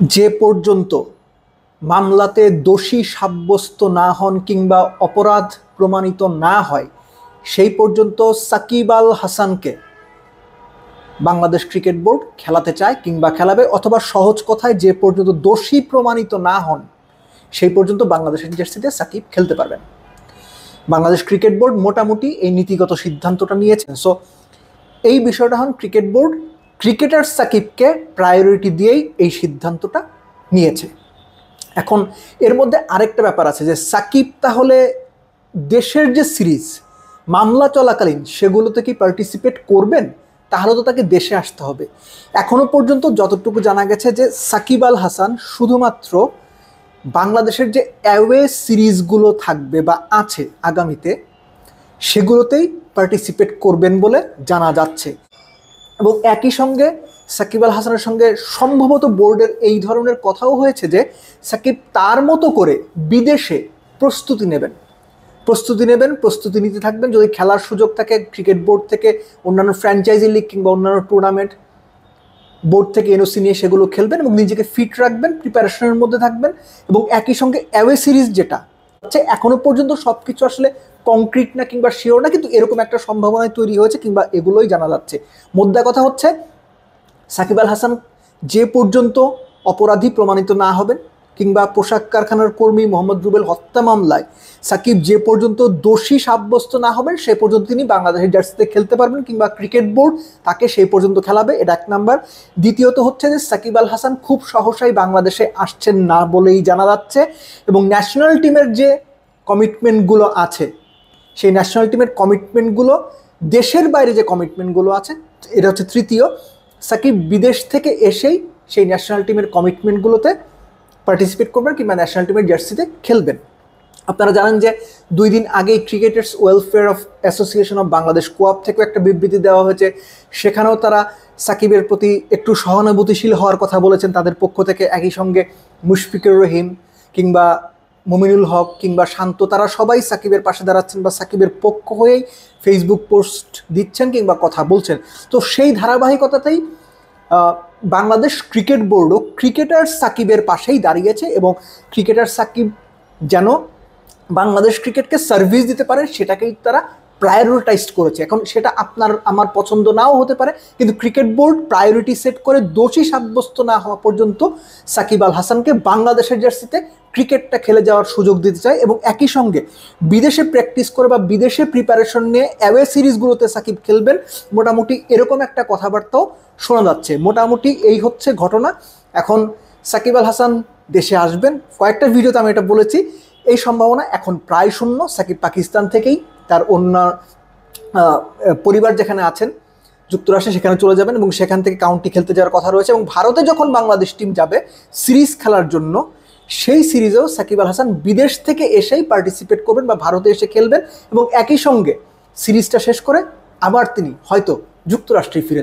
যে পর্যন্ত মামলাতে দোষী সাব্যস্ত না হন কিংবা অপরাধ প্রমাণিত না হয় সেই পর্যন্ত সাকিব আল হাসানকে বাংলাদেশ ক্রিকেট বোর্ড খেলাতে চায় কিংবা খেলাবে, অথবা সহজ কথায় যে পর্যন্ত দোষী প্রমাণিত না হন সেই পর্যন্ত বাংলাদেশের জার্সিতে সাকিব খেলতে পারবেন। বাংলাদেশ ক্রিকেট বোর্ড মোটামুটি এই নীতিগত সিদ্ধান্তটা নিয়েছেন। সো এই বিষয়টা হন ক্রিকেট বোর্ড ক্রিকেটার সাকিবকে প্রায়োরিটি দিয়েই এই সিদ্ধান্তটা নিয়েছে। এখন এর মধ্যে আরেকটা ব্যাপার আছে যে সাকিব তাহলে দেশের যে সিরিজ মামলা চলাকালীন সেগুলোতে কি পার্টিসিপেট করবেন? তাহলে তো তাকে দেশে আসতে হবে। এখনো পর্যন্ত যতটুকু জানা গেছে যে সাকিব আল হাসান শুধুমাত্র বাংলাদেশের যে অ্যাওয়ে সিরিজগুলো থাকবে বা আছে আগামীতে সেগুলোতেই পার্টিসিপেট করবেন বলে জানা যাচ্ছে। এবং একই সঙ্গে সাকিব আল হাসানের সঙ্গে সম্ভবত বোর্ডের এই ধরনের কথাও হয়েছে যে সাকিব তার মতো করে বিদেশে প্রস্তুতি নেবেন, প্রস্তুতি নিতে থাকবেন। যদি খেলার সুযোগ থাকে ক্রিকেট বোর্ড থেকে অন্যান্য ফ্র্যাঞ্চাইজি লিগ কিংবা অন্যান্য টুর্নামেন্ট বোর্ড থেকে এনওসি নিয়ে সেগুলো খেলবেন এবং নিজেকে ফিট রাখবেন, প্রিপারেশনের মধ্যে থাকবেন। এবং একই সঙ্গে অ্যাওয়ে সিরিজ যেটা হচ্ছে এখনো পর্যন্ত সব কিছু আসলে কংক্রিট না কিংবা শিওর না, কিন্তু এরকম একটা সম্ভাবনায় তৈরি হয়েছে কিংবা এগুলোই জানা যাচ্ছে। মোদ্দা কথা হচ্ছে সাকিব আল হাসান যে পর্যন্ত অপরাধী প্রমাণিত না হবেন কিংবা পোশাক কারখানার কর্মী মোহাম্মদ রুবেল হত্যা মামলায় সাকিব যে পর্যন্ত দোষী সাব্যস্ত না হবেন সে পর্যন্ত তিনি বাংলাদেশের জার্সিতে খেলতে পারবেন কিংবা ক্রিকেট বোর্ড তাকে সেই পর্যন্ত খেলাবে, এটা এক নাম্বার। দ্বিতীয়ত হচ্ছে যে সাকিব আল হাসান খুব সহসাই বাংলাদেশে আসছেন না বলেই জানা যাচ্ছে এবং ন্যাশনাল টিমের যে কমিটমেন্টগুলো আছে সেই ন্যাশনাল টিমের কমিটমেন্টগুলো দেশের বাইরে যে কমিটমেন্টগুলো আছে এটা হচ্ছে তৃতীয়। সাকিব বিদেশ থেকে এসেই সেই ন্যাশনাল টিমের কমিটমেন্টগুলোতে পার্টিসিপেট করবেন কিংবা ন্যাশনাল টিমের জার্সিতে খেলবেন। আপনারা জানেন যে 2 দিন আগেই cricketers welfare of association of Bangladesh কোয়াপ থেকেও একটা বিবৃতি দেওয়া হয়েছে, সেখানেও তারা সাকিবের প্রতি একটু সহানুভূতিশীল হওয়ার কথা বলেছেন তাদের পক্ষ থেকে। একই সঙ্গে মুশফিকুর রহিম কিংবা মুমিনুল হক কিংবা শান্ত তারা সবাই সাকিবের পাশে দাঁড়াচ্ছেন বা সাকিবের পক্ষ হয়েই ফেসবুক পোস্ট দিচ্ছেন কিংবা কথা বলছেন। তো সেই ধারাবাহিকতাতেই বাংলাদেশ ক্রিকেট বোর্ডও ক্রিকেটার সাকিবের পাশেই দাঁড়িয়েছে এবং ক্রিকেটার সাকিব যেন বাংলাদেশ ক্রিকেটকে সার্ভিস দিতে পারে সেটাকেই তারা প্রায়োরিটাইজ করেছে। এখন সেটা আপনার আমার পছন্দ নাও হতে পারে, কিন্তু ক্রিকেট বোর্ড প্রায়োরিটি সেট করে দোষী সাব্যস্ত না হওয়া পর্যন্ত সাকিব আল হাসানকে বাংলাদেশের জার্সিতে ক্রিকেটটা খেলে যাওয়ার সুযোগ দিতে চায় এবং একই সঙ্গে বিদেশে প্র্যাকটিস করে বা বিদেশে প্রিপারেশন নিয়ে অ্যাওয়ে সিরিজগুলোতে সাকিব খেলবেন, মোটামুটি এরকম একটা কথাবার্তাও শোনা যাচ্ছে। মোটামুটি এই হচ্ছে ঘটনা। এখন সাকিব আল হাসান দেশে আসবেন, কয়েকটা ভিডিওতে আমি এটা বলেছি, এই সম্ভাবনা এখন প্রায় শূন্য। সাকিব পাকিস্তান থেকেই তার অন্য পরিবার যেখানে আছেন যুক্তরাষ্ট্রে সেখানে চলে যাবেন এবং সেখান থেকে কাউন্টি খেলতে যাওয়ার কথা রয়েছে এবং ভারতে যখন বাংলাদেশ টিম যাবে সিরিজ খেলার জন্য সেই সিরিজেও সাকিব আল হাসান বিদেশ থেকে এসেই পার্টিসিপেট করবেন বা ভারতে এসে খেলবেন এবং একই সঙ্গে সিরিজটা শেষ করে আবার তিনি হয়তো যুক্তরাষ্ট্রে ফিরে